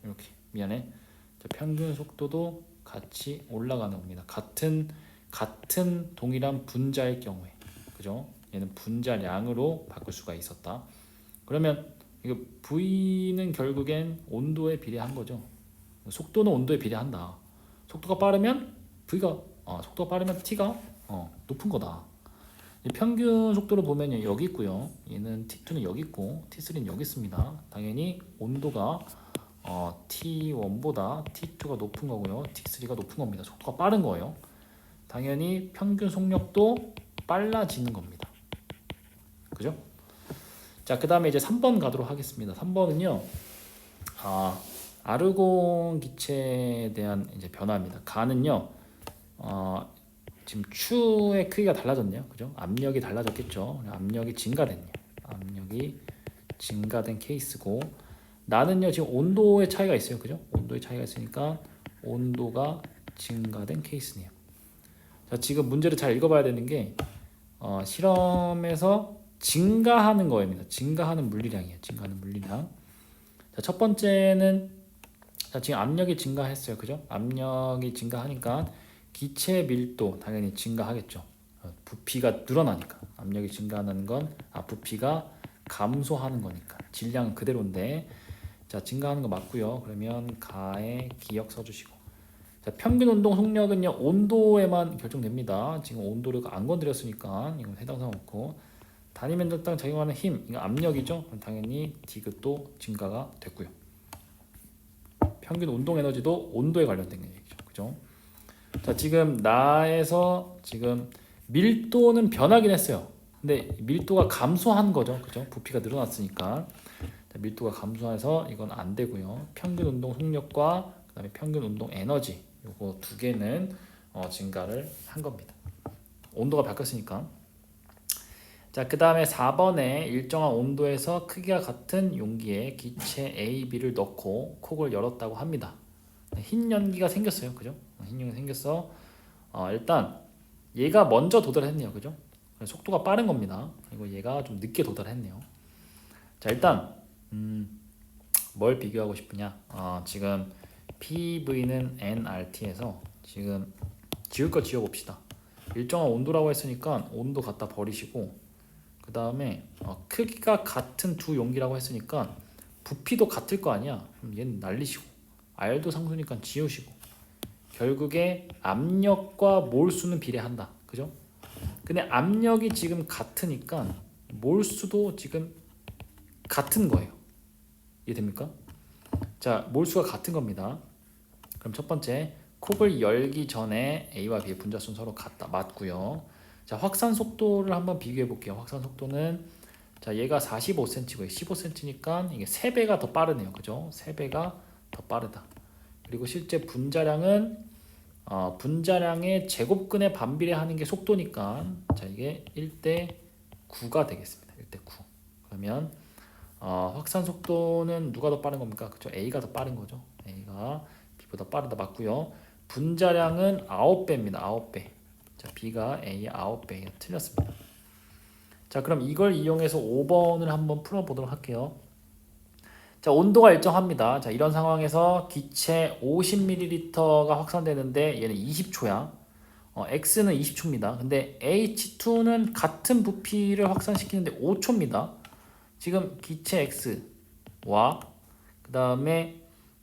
이렇게 미안해. 자, 평균 속도도 같이 올라가는 겁니다. 같은 동일한 분자일 경우에, 그죠? 얘는 분자량으로 바꿀 수가 있었다. 그러면 이거 V는 결국엔 온도에 비례한 거죠. 속도는 온도에 비례한다. 속도가 빠르면 속도가 빠르면 T가 높은 거다. 평균 속도를 보면 여기 있고요. 얘는 T2는 여기 있고 T3는 여기 있습니다. 당연히 온도가 T1보다 T2가 높은 거고요. T3가 높은 겁니다. 속도가 빠른 거예요. 당연히 평균 속력도 빨라지는 겁니다. 그죠? 자, 그 다음에 이제 3번 가도록 하겠습니다. 3번은요, 아르곤 기체에 대한 이제 변화입니다. 가는요, 지금 추의 크기가 달라졌네요. 그죠? 압력이 달라졌겠죠. 압력이 증가됐네요. 압력이 증가된 케이스고, 나는요 지금 온도의 차이가 있어요. 그죠? 온도의 차이가 있으니까 온도가 증가된 케이스네요. 자, 지금 문제를 잘 읽어봐야 되는 게 실험에서 증가하는 거입니다. 증가하는 물리량이에요. 증가하는 물리량. 자, 첫 번째는 자, 지금 압력이 증가했어요. 그죠? 압력이 증가하니까 기체 밀도 당연히 증가하겠죠. 부피가 늘어나니까. 압력이 증가하는 건 부피가 감소하는 거니까. 질량은 그대로인데, 자, 증가하는 거 맞고요. 그러면 가에 기억 써주시고. 자, 평균 운동 속력은요 온도에만 결정됩니다. 지금 온도를 안 건드렸으니까 이건 해당 사항 없고, 단위면적당 작용하는 힘, 이거 압력이죠. 그럼 당연히 디귿도 증가가 됐고요. 평균 운동 에너지도 온도에 관련된 얘기죠. 그죠? 자, 지금 나에서 지금 밀도는 변하긴 했어요. 근데 밀도가 감소한 거죠. 그죠? 부피가 늘어났으니까. 자, 밀도가 감소해서 이건 안 되고요. 평균 운동 속력과 그다음에 평균 운동 에너지 요거 두 개는 증가를 한 겁니다. 온도가 바뀌었으니까. 자, 그 다음에 4번에 일정한 온도에서 크기가 같은 용기에 기체 A, B를 넣고 콕을 열었다고 합니다. 흰 연기가 생겼어요. 그죠? 흰 연기가 생겼어. 일단 얘가 먼저 도달했네요. 그죠? 속도가 빠른 겁니다. 그리고 얘가 좀 늦게 도달했네요. 자, 일단 뭘 비교하고 싶으냐? 지금 PV는 nRT에서 지금 지울 거 지워봅시다. 일정한 온도라고 했으니까 온도 갖다 버리시고, 그 다음에 크기가 같은 두 용기라고 했으니까 부피도 같을 거 아니야. 그럼 얘는 날리시고, R도 상수니까 지우시고, 결국에 압력과 몰수는 비례한다. 그죠? 근데 압력이 지금 같으니까 몰수도 지금 같은 거예요. 이해됩니까? 자, 몰수가 같은 겁니다. 그럼 첫 번째, 콕을 열기 전에 A와 B의 분자수는 서로 맞고요. 자, 확산 속도를 한번 비교해 볼게요. 확산 속도는 자, 얘가 45cm고요. 15cm니까 이게 3배가 더 빠르네요. 그죠? 3배가 더 빠르다. 그리고 실제 분자량은 분자량의 제곱근에 반비례하는 게 속도니까 자 이게 1대 9가 되겠습니다. 1대 9. 그러면 확산 속도는 누가 더 빠른 겁니까? 그렇죠? A가 더 빠른 거죠. A가 B보다 빠르다 맞고요. 분자량은 9배입니다. 9배. 자, B가 A의 9배가 틀렸습니다. 자, 그럼 이걸 이용해서 5번을 한번 풀어보도록 할게요. 자, 온도가 일정합니다. 자, 이런 상황에서 기체 50ml가 확산되는데 얘는 20초야. X는 20초입니다. 근데 H2는 같은 부피를 확산시키는데 5초입니다. 지금 기체 X와 그 다음에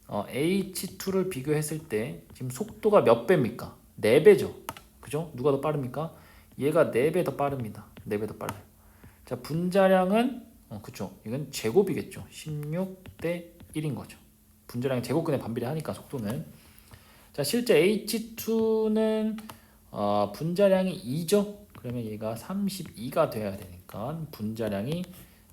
H2를 비교했을 때 지금 속도가 몇 배입니까? 4배죠. 그죠? 누가 더 빠릅니까? 얘가 4배 더 빠릅니다. 4배 더 빨라요. 자, 분자량은 그쵸. 이건 제곱이겠죠. 16대 1인 거죠. 분자량이 제곱근에 반비례하니까 속도는. 자, 실제 H2는 분자량이 2죠. 그러면 얘가 32가 돼야 되니까 분자량이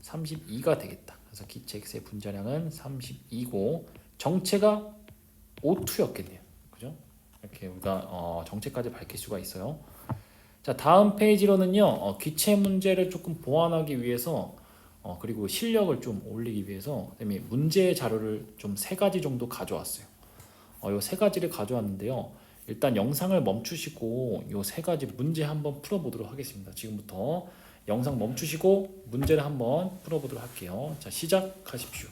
32가 되겠다. 그래서 기체 X의 분자량은 32고 정체가 O2였겠네요. 그죠? 이렇게 우리가 정체까지 밝힐 수가 있어요. 자, 다음 페이지로는요. 기체 문제를 조금 보완하기 위해서 그리고 실력을 좀 올리기 위해서 문제 자료를 좀 3가지 정도 가져왔어요. 요 3가지를 가져왔는데요. 일단 영상을 멈추시고 요 3가지 문제 한번 풀어보도록 하겠습니다. 지금부터 영상 멈추시고 문제를 한번 풀어보도록 할게요. 자, 시작하십시오.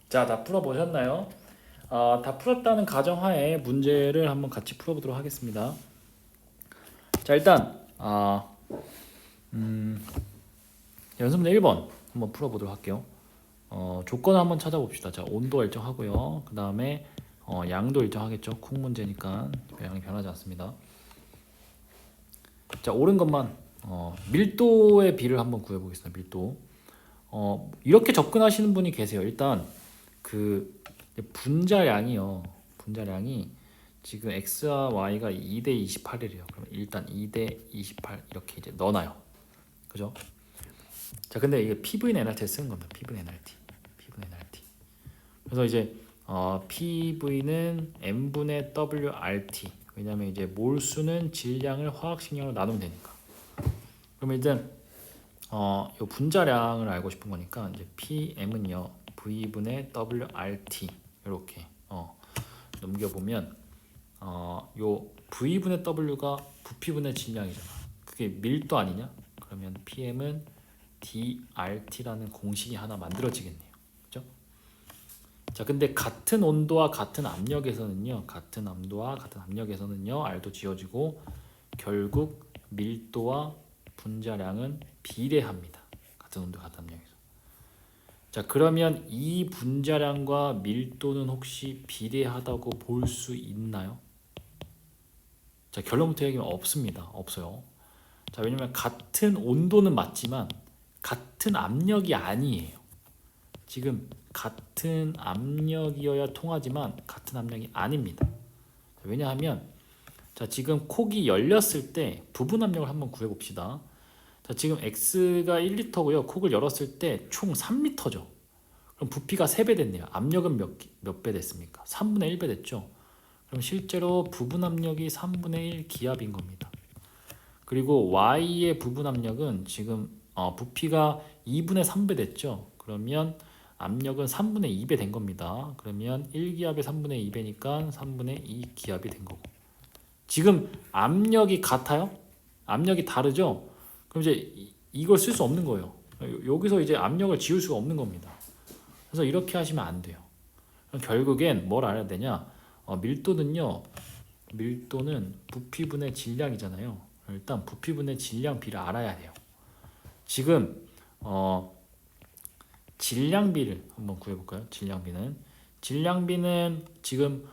자, 다 풀어보셨나요? 다 풀었다는 가정하에 문제를 한번 같이 풀어보도록 하겠습니다. 자, 일단 연습문 1번 한번 풀어보도록 할게요. 조건을 한번 찾아봅시다. 자, 온도 일정하고요. 그 다음에 양도 일정하겠죠. 쿵 문제니까 양이 변하지 않습니다. 자, 옳은 것만 밀도의 비를 한번 구해보겠습니다. 밀도. 이렇게 접근하시는 분이 계세요. 일단 그 분자량이요. 분자량이 지금 x와 y가 2대 28이래요. 그럼 일단 2대 28 이렇게 이제 넣어놔요. 그죠? 자, 근데 이게 PV NRT에 쓰는 겁니다. PV NRT. PV NRT. 그래서 이제 PV는 m분의 WRT. 왜냐면 이제 몰수는 질량을 화학식량으로 나누면 되니까. 그러면 일단 요 분자량을 알고 싶은 거니까 이제 PM은요 V분의 WRT 이렇게 넘겨보면 요 V분의 W가 부피분의 질량이잖아. 그게 밀도 아니냐? 그러면 PM은 DRT라는 공식이 하나 만들어지겠네요. 그죠? 자, 근데 같은 온도와 같은 압력에서는요, R도 지워지고 결국 밀도와 분자량은 비례합니다. 같은 온도, 같은 압력에서. 자, 그러면 이 분자량과 밀도는 혹시 비례하다고 볼 수 있나요? 자, 결론부터 얘기하면 없습니다. 없어요. 자, 왜냐면 같은 온도는 맞지만 같은 압력이 아니에요. 지금 같은 압력이어야 통하지만 같은 압력이 아닙니다. 자, 왜냐하면 자, 지금 콕이 열렸을 때 부분 압력을 한번 구해봅시다. 자, 지금 X가 1L고요. 콕을 열었을 때 총 3L죠. 그럼 부피가 3배 됐네요. 압력은 몇 배 됐습니까? 3분의 1배 됐죠. 그럼 실제로 부분 압력이 3분의 1 기압인 겁니다. 그리고 Y의 부분 압력은 지금 부피가 2분의 3배 됐죠. 그러면 압력은 3분의 2배 된 겁니다. 그러면 1기압의 3분의 2배니까 3분의 2 기압이 된 거고. 지금 압력이 같아요? 압력이 다르죠? 그럼 이제 이걸 쓸 수 없는 거예요. 여기서 이제 압력을 지울 수가 없는 겁니다. 그래서 이렇게 하시면 안 돼요. 그럼 결국엔 뭘 알아야 되냐? 밀도는 부피분의 질량이잖아요. 일단 부피분의 질량 비를 알아야 돼요. 지금 질량비를 한번 구해볼까요? 질량비는 지금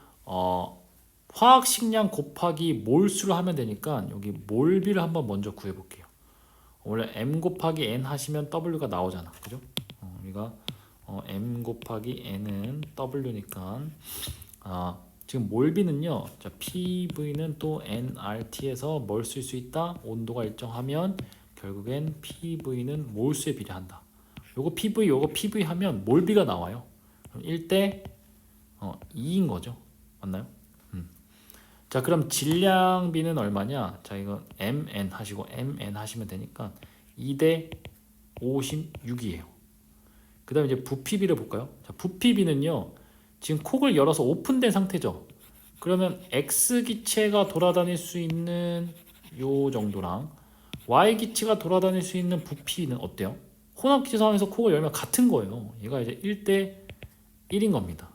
화학식량 곱하기 몰수를 하면 되니까 여기 몰비를 한번 먼저 구해볼게요. 원래 m 곱하기 n 하시면 w가 나오잖아, 그죠? 우리가 m 곱하기 n은 w니까 지금 몰비는요, 자, PV는 또 nRT에서 뭘 쓸 수 있다? 온도가 일정하면 결국엔 PV는 몰수에 비례한다. 요거 PV 하면 몰비가 나와요. 그럼 1대 2인 거죠. 맞나요? 자, 그럼 질량비는 얼마냐? 자, 이거 mn 하시면 되니까 2대 56이에요. 그 다음에 이제 부피비를 볼까요? 자, 부피비는요, 지금 콕을 열어서 오픈된 상태죠. 그러면 X기체가 돌아다닐 수 있는 요 정도랑 Y기체가 돌아다닐 수 있는 부피는 어때요? 혼합기체 상황에서 콕을 열면 같은 거예요. 얘가 이제 1대 1인 겁니다.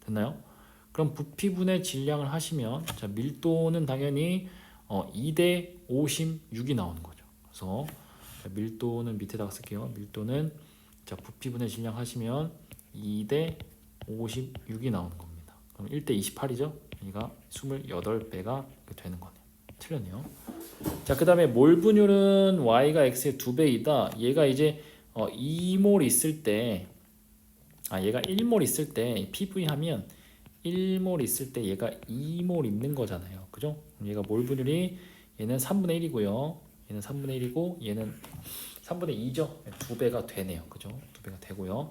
됐나요? 그럼 부피분의 질량을 하시면, 자, 밀도는 당연히 2대 56이 나오는 거죠. 그래서 자, 밀도는 밑에다가 쓸게요. 밀도는 자, 부피분의 질량 하시면 2대 56이 나오는 겁니다. 그럼 1대 28이죠? 그러니까 28배가 되는 거네요. 틀렸네요. 자, 그 다음에 몰 분율은 Y가 X의 2배이다. 얘가 이제 2몰 있을 때, 얘가 1몰 있을 때 PV 하면 1몰 있을 때 얘가 2몰 있는 거잖아요. 그죠? 얘가 몰 분율이 얘는 3분의 1이고요. 얘는 3분의 1이고 얘는 3분의 2죠. 2배가 되네요. 그죠? 2배가 되고요.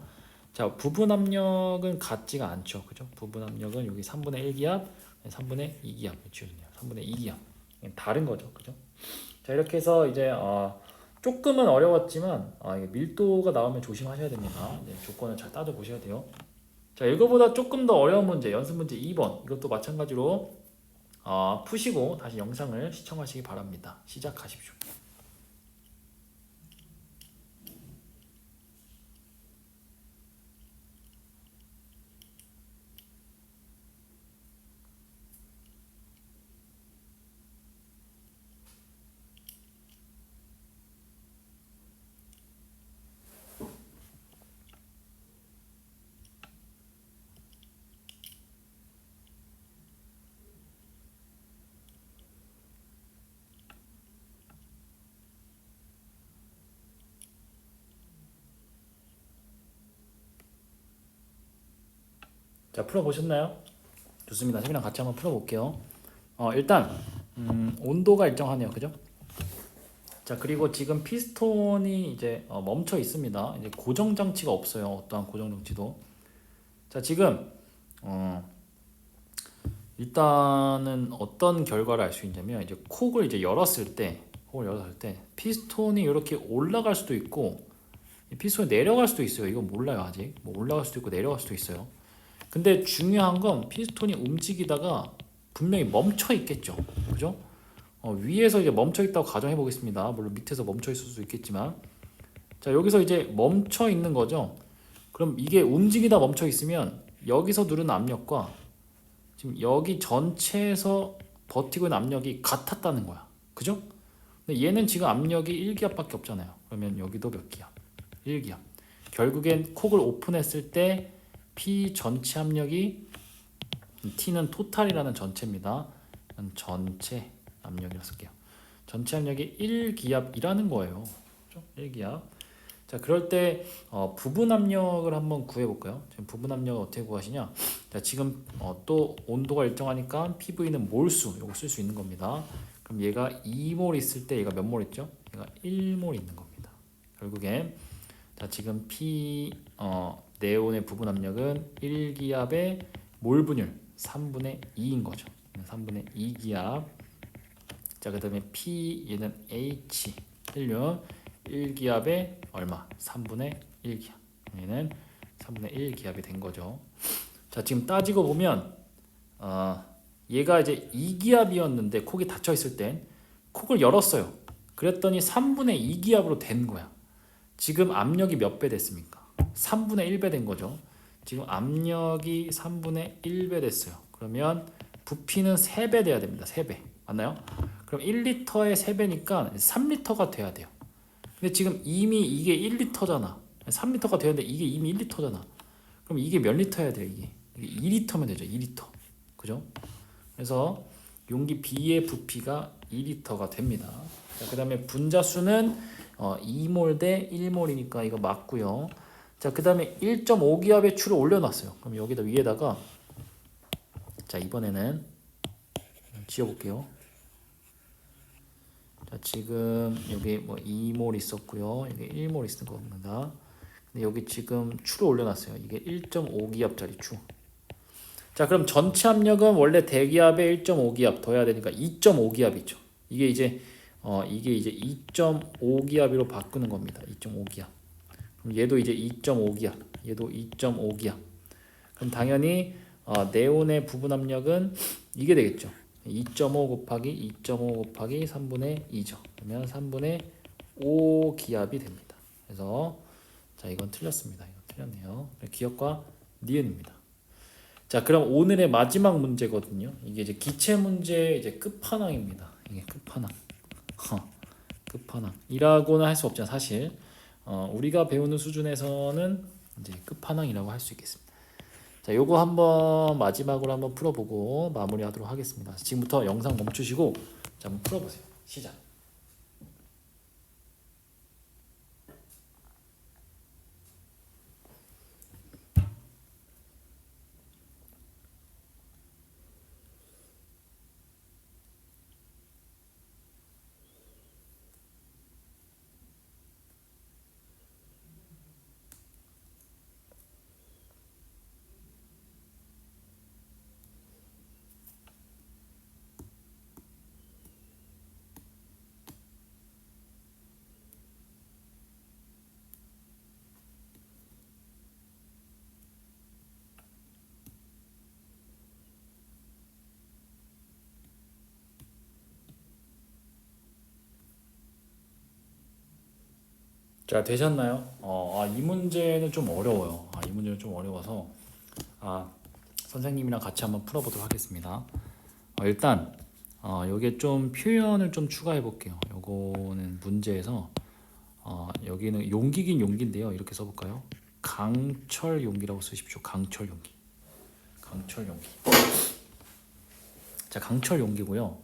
자, 부분 압력은 같지가 않죠. 그죠? 부분 압력은 여기 3분의 1기압, 3분의 2기압 지워지네요. 3분의 2기압. 다른 거죠. 그죠? 자, 이렇게 해서 이제 조금은 어려웠지만 이게 밀도가 나오면 조심하셔야 됩니다. 조건을 잘 따져 보셔야 돼요. 자, 이거보다 조금 더 어려운 문제, 연습 문제 2번. 이것도 마찬가지로 푸시고 다시 영상을 시청하시기 바랍니다. 시작하십시오. 자, 풀어보셨나요? 좋습니다. 선생님이랑 같이 한번 풀어볼게요. 일단 온도가 일정하네요. 그죠? 자, 그리고 지금 피스톤이 이제 멈춰 있습니다. 이제 고정 장치가 없어요. 어떠한 고정 장치도. 자, 지금 일단은 어떤 결과를 알 수 있냐면, 이제 콕을 이제 열었을 때 피스톤이 이렇게 올라갈 수도 있고 피스톤이 내려갈 수도 있어요. 이건 몰라요. 아직 뭐 올라갈 수도 있고 내려갈 수도 있어요. 근데 중요한 건 피스톤이 움직이다가 분명히 멈춰 있겠죠. 그죠? 위에서 이제 멈춰 있다고 가정해 보겠습니다. 물론 밑에서 멈춰 있을 수도 있겠지만, 자, 여기서 이제 멈춰 있는 거죠. 그럼 이게 움직이다 멈춰 있으면 여기서 누른 압력과 지금 여기 전체에서 버티고 있는 압력이 같았다는 거야. 그죠? 근데 얘는 지금 압력이 1기압밖에 없잖아요. 그러면 여기도 몇 기압? 1기압. 결국엔 콕을 오픈했을 때 P 전체 압력이, T는 토탈이라는 전체입니다. 전체 압력이라 쓸게요. 전체 압력이 1기압이라는 거예요. 그렇죠? 1기압. 자, 그럴 때 부분 압력을 한번 구해볼까요? 지금 부분 압력을 어떻게 구하시냐? 자, 지금 또 온도가 일정하니까 PV는 몰수, 이거 쓸 수 있는 겁니다. 그럼 얘가 2몰 있을 때 얘가 몇 몰 있죠? 얘가 1몰 있는 겁니다. 결국엔 자, 지금 네온의 부분 압력은 1기압의 몰 분율 3분의 2인 거죠. 3분의 2기압. 자, 그 다음에 P, 얘는 H, 헬륨 1기압에 얼마? 3분의 1기압. 얘는 3분의 1기압이 된 거죠. 자, 지금 따지고 보면 얘가 이제 2기압이었는데 콕이 닫혀 있을 땐 콕을 열었어요. 그랬더니 3분의 2기압으로 된 거야. 지금 압력이 몇 배 됐습니까? 3분의 1배 된 거죠. 지금 압력이 3분의 1배 됐어요. 그러면 부피는 3배 돼야 됩니다. 3배. 맞나요? 그럼 1리터의 3배니까 3리터가 돼야 돼요. 근데 지금 이미 이게 1리터잖아. 3리터가 되는데 이게 이미 1리터잖아. 그럼 이게 몇 리터여야 돼요? 이게 2리터면 되죠. 2리터. 그죠? 그래서 용기 B의 부피가 2리터가 됩니다. 자, 그 다음에 분자수는 2몰 대 1몰이니까 이거 맞고요. 자, 그 다음에 1.5기압의 추를 올려놨어요. 그럼 여기다 위에다가 자, 이번에는 지어볼게요. 자, 지금 여기 뭐 2몰 있었고요. 여기 1몰 있는 겁니다. 근데 여기 지금 추를 올려놨어요. 이게 1.5기압짜리 추. 자, 그럼 전체 압력은 원래 대기압에 1.5기압 더해야 되니까 2.5기압이죠. 이게 이제 2.5기압으로 바꾸는 겁니다. 2.5기압. 그럼 얘도 이제 2.5기압. 얘도 2.5기압. 그럼 당연히 네온의 부분 압력은 이게 되겠죠. 2.5 곱하기 2.5 곱하기 3분의 2죠. 그러면 3분의 5기압이 됩니다. 그래서 자, 이건 틀렸습니다. 이건 틀렸네요. 기억과 니은입니다. 자, 그럼 오늘의 마지막 문제거든요. 이게 이제 기체 문제 이제 끝판왕입니다. 이게 끝판왕. 끝판왕이라고는 할 수 없잖아, 사실. 우리가 배우는 수준에서는 이제 끝판왕이라고 할 수 있겠습니다. 자, 요거 한번 마지막으로 한번 풀어보고 마무리하도록 하겠습니다. 지금부터 영상 멈추시고 자, 한번 풀어보세요. 시작. 자, 되셨나요? 이 문제는 좀 어려워요. 이 문제는 좀 어려워서 선생님이랑 같이 한번 풀어보도록 하겠습니다. 일단 여기에 좀 표현을 좀 추가해 볼게요. 요거는 문제에서 여기는 용기긴 용기인데요. 이렇게 써볼까요? 강철 용기라고 쓰십시오. 강철 용기. 강철 용기. 자, 강철 용기고요.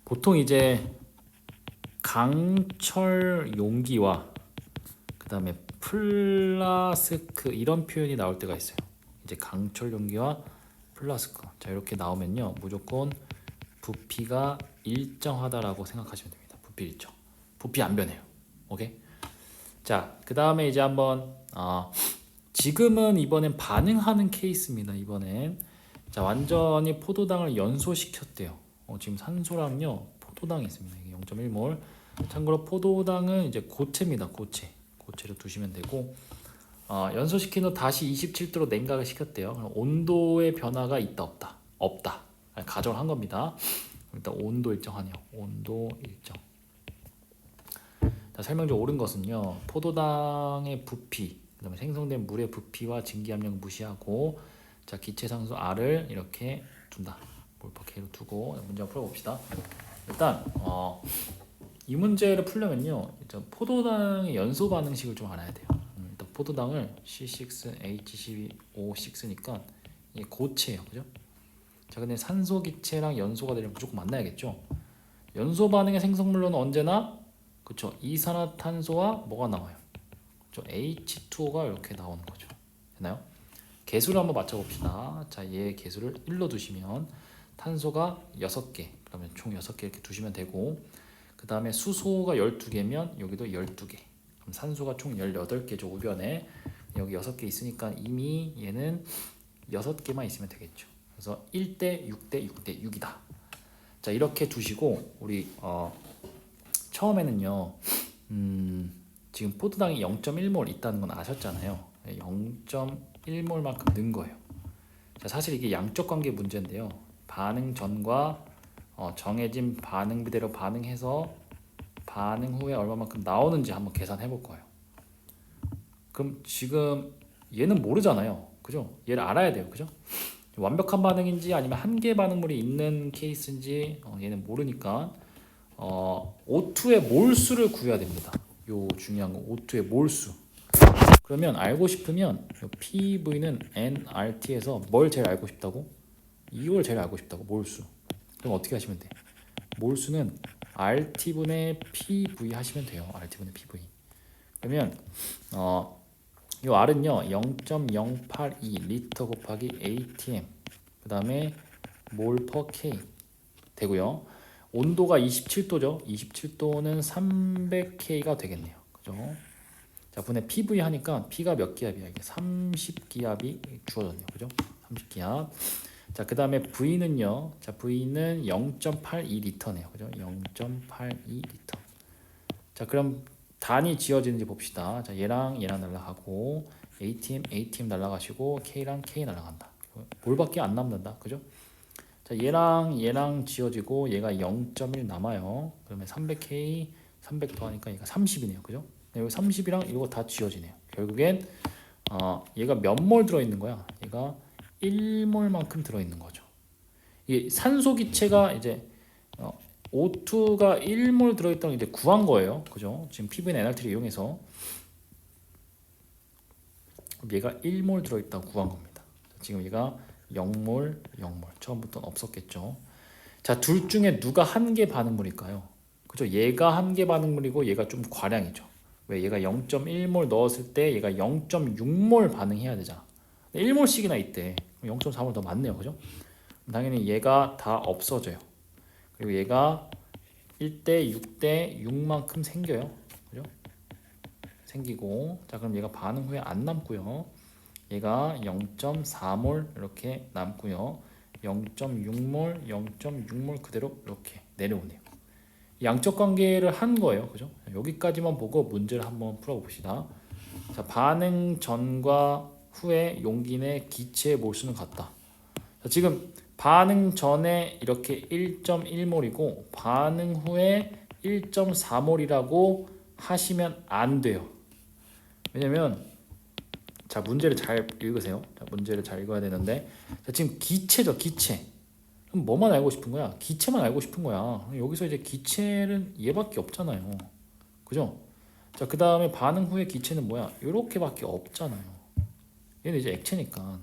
보통 이제 강철 용기와 그 다음에 플라스크 이런 표현이 나올 때가 있어요. 이제 강철 용기와 플라스크. 자, 이렇게 나오면요, 무조건 부피가 일정하다라고 생각하시면 됩니다. 부피 일정. 부피 안 변해요. 오케이? 자, 그 다음에 이제 한번 지금은 이번엔 반응하는 케이스입니다. 이번엔 자, 완전히 포도당을 연소시켰대요. 지금 산소랑요 포도당이 있습니다. 이게 0.1몰. 참고로 포도당은 이제 고체입니다. 고체를 두시면 되고 연소시킨 후 다시 27도로 냉각을 시켰대요. 그럼 온도의 변화가 있다 없다? 없다. 가정을 한 겁니다. 일단 온도 일정하네요. 온도 일정. 자, 설명조 옳은 것은요, 포도당의 부피, 그다음에 생성된 물의 부피와 증기압력을 무시하고 자, 기체상수 R을 이렇게 둔다. 몰퍼 K로 두고 문제 한번 풀어봅시다. 일단 이 문제를 풀려면요, 일단 포도당의 연소 반응식을 좀 알아야 돼요. 일단 포도당을 C6H12O6니까 이게 고체예요, 그죠? 자, 근데 산소 기체랑 연소가 되려면 무조건 만나야겠죠. 연소 반응의 생성물로는 언제나 그렇죠, 이산화탄소와 뭐가 나와요? 그렇죠, H2O가 이렇게 나오는 거죠. 됐나요? 개수를 한번 맞춰봅시다. 자, 얘 개수를 1로 두시면 탄소가 6개, 그러면 총 6개 이렇게 두시면 되고, 그 다음에 수소가 12개면 여기도 12개. 그럼 산소가 총 18개죠. 우변에 여기 6개 있으니까 이미 얘는 6개만 있으면 되겠죠. 그래서 1대 6대 6대 6이다. 자, 이렇게 두시고 우리 처음에는요, 지금 포도당이 0.1몰 있다는 건 아셨잖아요. 0.1몰만큼 는 거예요. 자, 자, 사실 이게 양적 관계 문제인데요. 반응 전과 정해진 반응비대로 반응해서 반응 후에 얼마만큼 나오는지 한번 계산해 볼 거예요. 그럼 지금 얘는 모르잖아요. 그죠? 얘를 알아야 돼요. 그죠? 완벽한 반응인지 아니면 한계 반응물이 있는 케이스인지 얘는 모르니까 O2의 몰수를 구해야 됩니다. 요 중요한 거 O2의 몰수. 그러면 알고 싶으면 PV는 nRT에서 뭘 제일 알고 싶다고? 이걸 제일 알고 싶다고 몰수. 그럼 어떻게 하시면 돼? 몰수는 RT분의 PV 하시면 돼요. RT분의 PV. 그러면 이 R은요 0.082 리터 곱하기 ATM 그 다음에 몰 퍼 K 되고요. 온도가 27도죠. 27도는 300K가 되겠네요. 그죠? 자, 분의 PV 하니까 P가 몇 기압이야? 이게 30기압이 주어졌네요. 그죠? 30기압. 자, 그 다음에 V는요. 자, V는 0.82리터네요. 그죠? 0.82리터. 자, 그럼 단이 지어지는지 봅시다. 자, 얘랑 날라가고 ATM 날라가시고 K랑 K 날라간다. 볼밖에 안 남는다. 그죠? 자, 얘랑 지어지고 얘가 0.1 남아요. 그러면 300K 300 더하니까 얘가 30이네요. 그죠? 여기 30이랑 이거 다 지어지네요. 결국엔 얘가 몇 몰 들어 있는 거야? 얘가 1몰만큼 들어 있는 거죠. 이 산소 기체가 이제 O2가 1몰 들어 있다는 이제 구한 거예요. 그죠? 지금 PV나 NRT를 이용해서 얘가 1몰 들어 있다고 구한 겁니다. 지금 얘가 0몰, 0몰. 처음부터는 없었겠죠. 자, 둘 중에 누가 한계 반응물일까요? 그죠? 얘가 한계 반응물이고 얘가 좀 과량이죠. 왜? 얘가 0.1몰 넣었을 때 얘가 0.6몰 반응해야 되잖아. 1몰씩이나 있대. 0.4몰 더 많네요. 그죠? 당연히 얘가 다 없어져요. 그리고 얘가 1대 6대 6만큼 생겨요. 그죠? 생기고 자, 그럼 얘가 반응 후에 안 남고요. 얘가 0.4몰 이렇게 남고요. 0.6몰, 0.6몰 그대로 이렇게 내려오네요. 양적 관계를 한 거예요. 그죠? 여기까지만 보고 문제를 한번 풀어봅시다. 자, 반응 전과 후에 용기 내 기체의 몰수는 같다. 자, 지금 반응 전에 이렇게 1.1몰이고 반응 후에 1.4몰이라고 하시면 안 돼요. 왜냐면 자, 문제를 잘 읽으세요. 자, 문제를 잘 읽어야 되는데 자, 지금 기체죠. 기체. 그럼 뭐만 알고 싶은 거야? 기체만 알고 싶은 거야. 여기서 이제 기체는 얘밖에 없잖아요. 그죠? 자, 그 다음에 반응 후에 기체는 뭐야? 요렇게밖에 없잖아요. 얘는 이제 액체니까.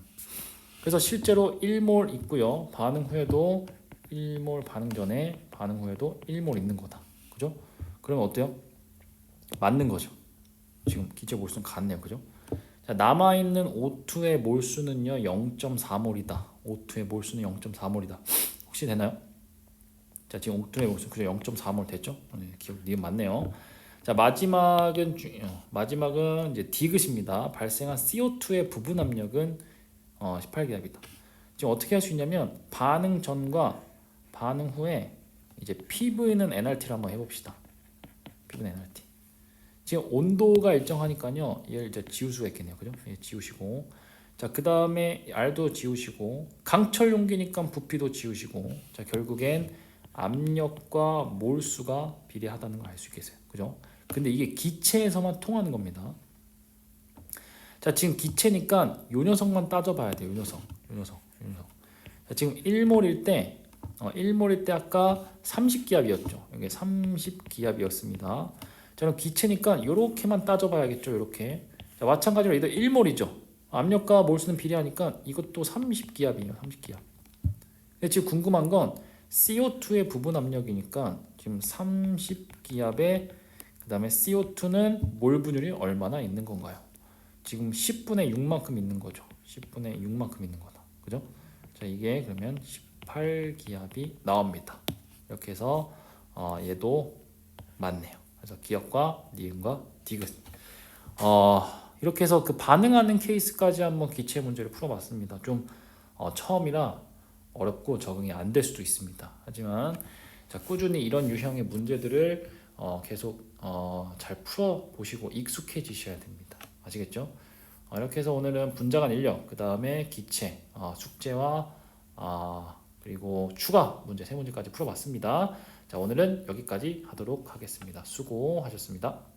그래서 실제로 1몰 있고요. 반응 후에도 1몰 반응 전에 반응 후에도 1몰 있는 거다. 그죠? 그러면 어때요? 맞는 거죠. 지금 기체 몰수는 같네요. 그죠? 자, 남아있는 O2의 몰수는요 0.4몰이다. O2의 몰수는 0.4몰이다. 혹시 되나요? 자, 지금 O2의 몰수 그죠? 0.4몰 됐죠? 네, 기억 니은 맞네요. 자, 마지막은 이제 디귿입니다. 발생한 CO2의 부분 압력은 18기압이다. 지금 어떻게 할 수 있냐면 반응 전과 반응 후에 이제 PV는 nRT를 한번 해봅시다. PV는 nRT. 지금 온도가 일정하니까요. 얘를 이제 지울 수가 있겠네요. 그죠? 얘 지우시고. 자, 그 다음에 R도 지우시고. 강철 용기니까 부피도 지우시고. 자, 결국엔 압력과 몰수가 비례하다는 걸 알 수 있겠어요. 그죠? 근데 이게 기체에서만 통하는 겁니다. 자, 지금 기체니까 요 녀석만 따져봐야 돼요. 요 녀석. 자, 지금 1몰일 때 1몰일 때 아까 30기압이었죠. 이게 30기압이었습니다. 저는 기체니까 이렇게만 따져봐야겠죠. 이렇게. 자, 마찬가지로 얘도 1몰이죠. 압력과 몰수는 비례하니까 이것도 30기압이에요. 30기압. 근데 지금 궁금한 건 CO2의 부분 압력이니까 지금 30기압에 그 다음에 CO2는 몰 분율이 얼마나 있는 건가요? 지금 10분의 6만큼 있는 거죠. 10분의 6만큼 있는 거다. 그죠? 자, 이게 그러면 18기압이 나옵니다. 이렇게 해서 얘도 맞네요. 그래서 기억과 니은과 디귿. 이렇게 해서 그 반응하는 케이스까지 한번 기체 문제를 풀어봤습니다. 좀 처음이라 어렵고 적응이 안 될 수도 있습니다. 하지만 자, 꾸준히 이런 유형의 문제들을 계속 잘 풀어보시고 익숙해지셔야 됩니다. 아시겠죠? 이렇게 해서 오늘은 분자간 인력, 그 다음에 기체, 숙제와 그리고 추가 문제 세 문제까지 풀어봤습니다. 자, 오늘은 여기까지 하도록 하겠습니다. 수고하셨습니다.